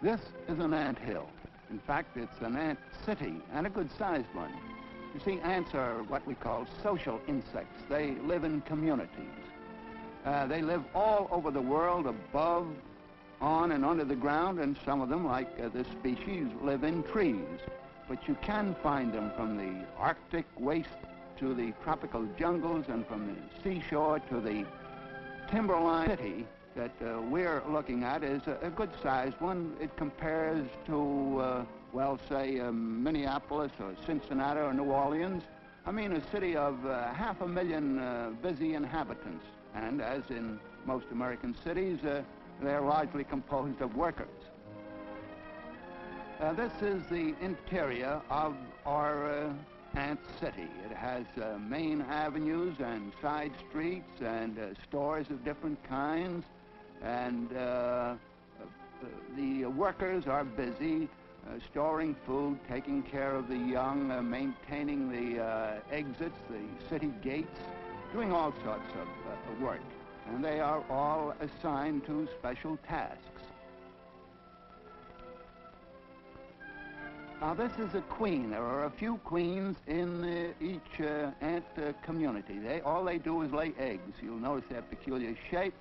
This is an ant hill. In fact, it's an ant city, and a good-sized one. You see, ants are what we call social insects. They live in communities. They live all over the world, above, on, and under the ground, and some of them, like this species, live in trees. But you can find them from the Arctic waste to the tropical jungles, and from the seashore to the timberline city that we're looking at is a good-sized one. It compares to, well, say, Minneapolis or Cincinnati or New Orleans. I mean, a city of 500,000 busy inhabitants. And as in most American cities, they're largely composed of workers. This is the interior of our ant city. It has main avenues and side streets and stores of different kinds. And the workers are busy storing food, taking care of the young, maintaining the exits, the city gates, doing all sorts of work. And they are all assigned to special tasks. Now, this is a queen. There are a few queens in each ant community. All they do is lay eggs. You'll notice their peculiar shape.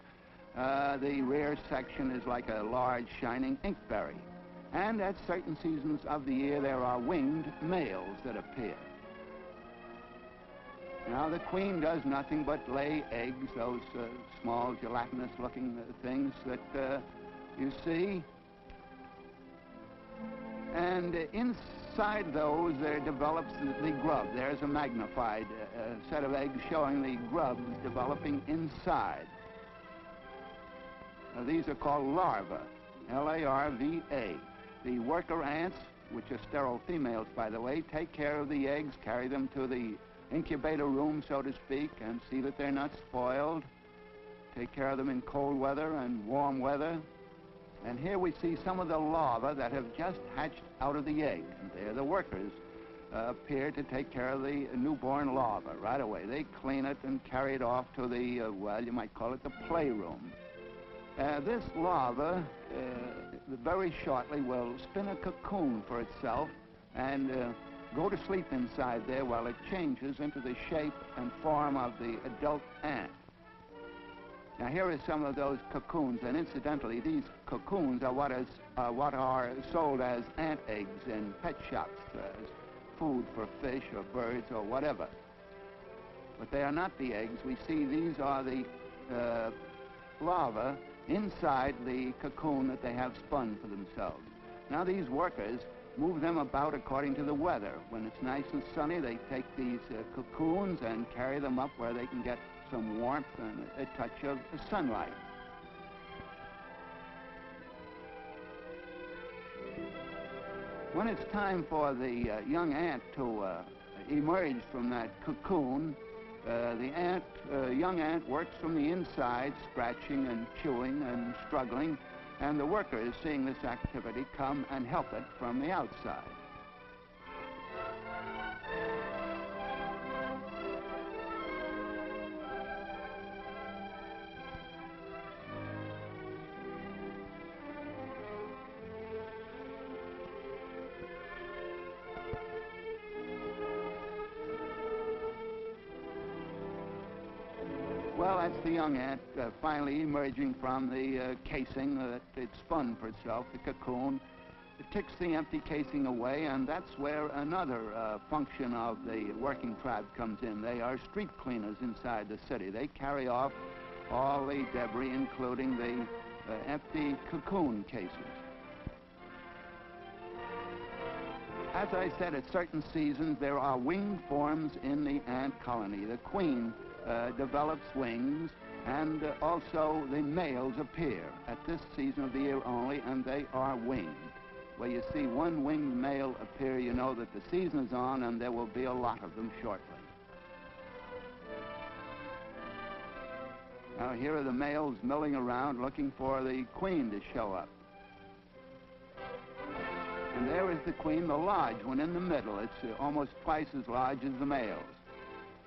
The rear section is like a large, shining inkberry. And at certain seasons of the year, there are winged males that appear. Now, the queen does nothing but lay eggs, those small, gelatinous-looking things that you see. And inside those, there develops the grub. There's a magnified set of eggs showing the grubs developing inside. These are called larvae, L-A-R-V-A. The worker ants, which are sterile females, by the way, take care of the eggs, carry them to the incubator room, so to speak, and see that they're not spoiled. Take care of them in cold weather and warm weather. And here we see some of the larvae that have just hatched out of the egg. And there the workers appear to take care of the newborn larva right away. They clean it and carry it off to the, well, you might call it the playroom. This larva, very shortly, will spin a cocoon for itself and go to sleep inside there while it changes into the shape and form of the adult ant. Now, here are some of those cocoons, and incidentally, these cocoons are what are sold as ant eggs in pet shops, as food for fish or birds or whatever. But they are not the eggs. We see these are the larvae inside the cocoon that they have spun for themselves. Now, these workers move them about according to the weather. When it's nice and sunny, they take these cocoons and carry them up where they can get some warmth and a touch of sunlight. When it's time for the young ant to emerge from that cocoon, the young ant works from the inside, scratching and chewing and struggling, and the workers, seeing this activity, come and help it from the outside. Well, that's the young ant finally emerging from the casing that it spun for itself, the cocoon. It kicks the empty casing away, and that's where another function of the working tribe comes in. They are street cleaners inside the city. They carry off all the debris, including the empty cocoon cases. As I said, at certain seasons, there are winged forms in the ant colony. The queen develops wings, and also the males appear at this season of the year only, and they are winged. Where you see one winged male appear, you know that the season is on, and there will be a lot of them shortly. Now, here are the males milling around looking for the queen to show up. And there is the queen, the large one in the middle. It's almost twice as large as the males.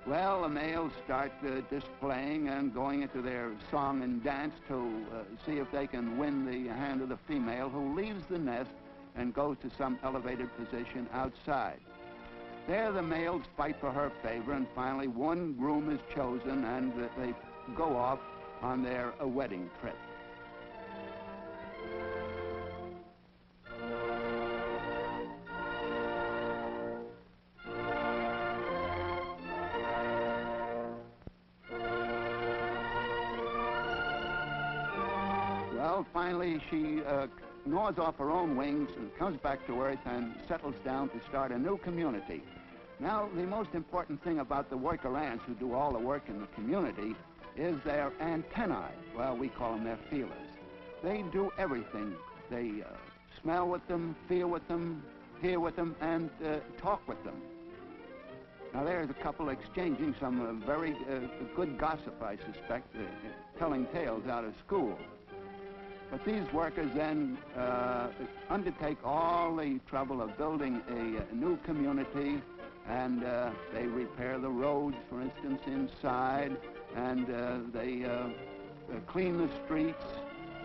Well, the males start displaying and going into their song and dance to see if they can win the hand of the female, who leaves the nest and goes to some elevated position outside. There the males fight for her favor, and finally one groom is chosen, and they go off on their wedding trip. Well, finally she gnaws off her own wings and comes back to Earth and settles down to start a new community. Now, the most important thing about the worker ants who do all the work in the community is their antennae. Well, we call them their feelers. They do everything. They smell with them, feel with them, hear with them, and talk with them. Now, there's a couple exchanging some very good gossip, I suspect, telling tales out of school. But these workers then undertake all the trouble of building a new community, and they repair the roads, for instance, inside, and they clean the streets,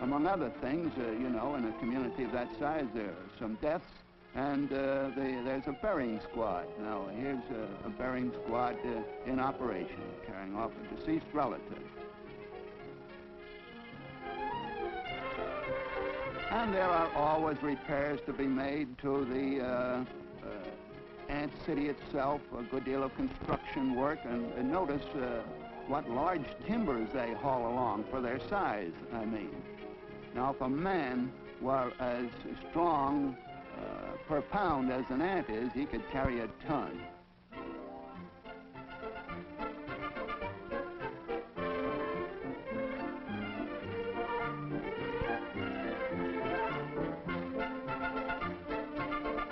among other things. You know, in a community of that size, there are some deaths, and there's a burying squad. Now, here's a burying squad in operation, carrying off a deceased relative. And there are always repairs to be made to the ant city itself, a good deal of construction work, and notice what large timbers they haul along for their size, I mean. Now, if a man were as strong per pound as an ant is, he could carry a ton.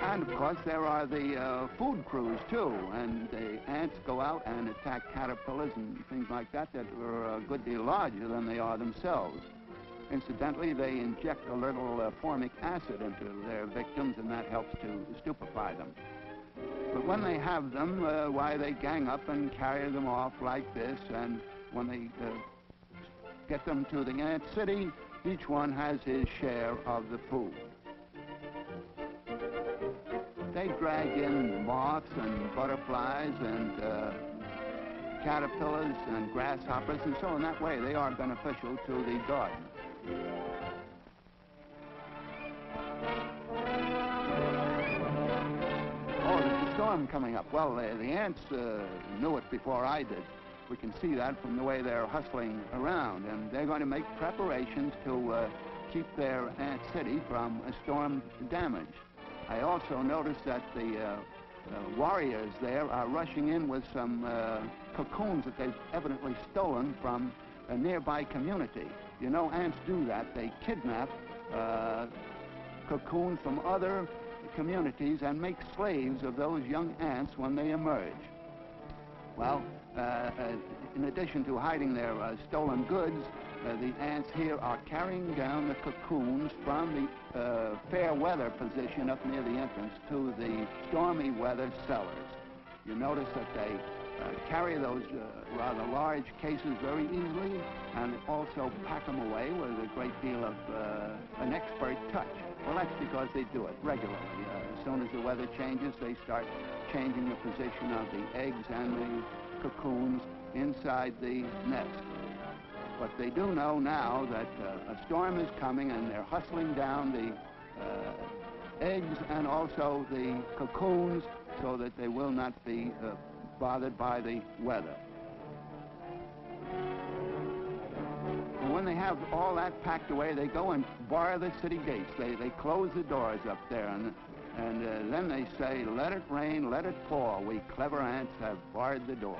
And, of course, there are the food crews, too, and the ants go out and attack caterpillars and things like that that are a good deal larger than they are themselves. Incidentally, they inject a little formic acid into their victims, and that helps to stupefy them. But when they have them, why, they gang up and carry them off like this, and when they get them to the ant city, each one has his share of the food. They drag in moths and butterflies and caterpillars and grasshoppers, and so in that way they are beneficial to the garden. Oh, there's a storm coming up. Well, the ants knew it before I did. We can see that from the way they're hustling around, and they're going to make preparations to keep their ant city from storm damage. I also noticed that the warriors there are rushing in with some cocoons that they've evidently stolen from a nearby community. You know, ants do that. They kidnap cocoons from other communities and make slaves of those young ants when they emerge. Well, in addition to hiding their stolen goods, the ants here are carrying down the cocoons from the fair weather position up near the entrance to the stormy weather cellars. You notice that they carry those rather large cases very easily, and also pack them away with a great deal of an expert touch. Well, that's because they do it regularly. As soon as the weather changes, they start changing the position of the eggs and the cocoons inside the nest. But they do know now that a storm is coming, and they're hustling down the eggs and also the cocoons so that they will not be bothered by the weather. And when they have all that packed away, they go and bar the city gates. They close the doors up there, and then they say, "Let it rain, let it pour. We clever ants have barred the door."